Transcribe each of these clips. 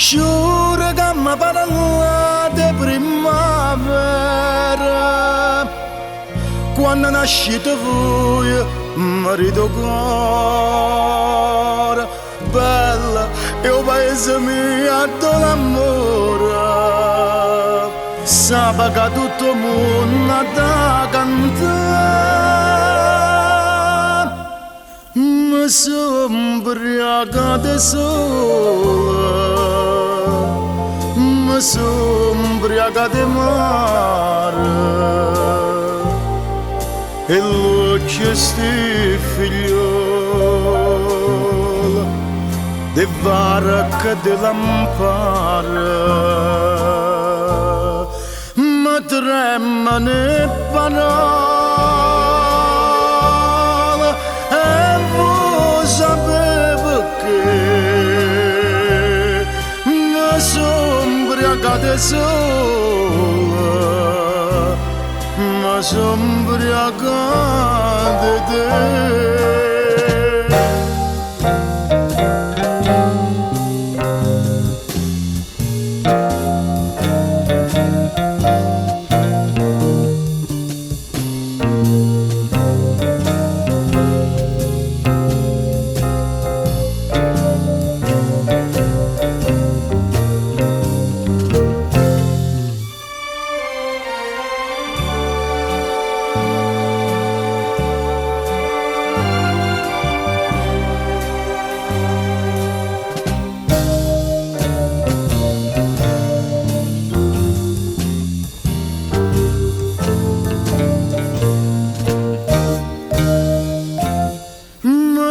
Giuro che mi parla di primavera, quando nascite voi, marito cuore, bella, e il paese mio do l'amore. Sape che tutto il mondo ha da cantare, mi sono ubriaca di sole, mi sono ubriaca di mare, e l'occhio sti figliolo de varca de lampare. Ma tremano le parole e voi sapete che mi sono ubriaca di sole, ma sono ubriaca di te.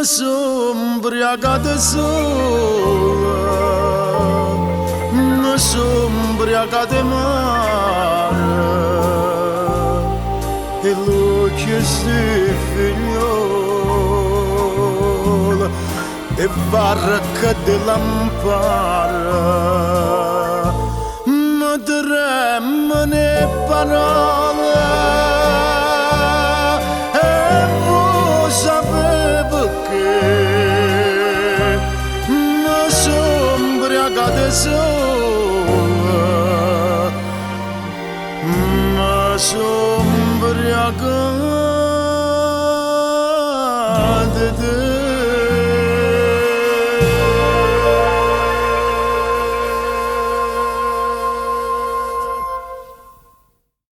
Sono ubriaca di sole, mi sono ubriaca di mare, e l'occhio sti figliolo e varca di lampare, mi tremano le parole e voi sapete che mi sono ubriaca di sole, mi sono ubriaca di te.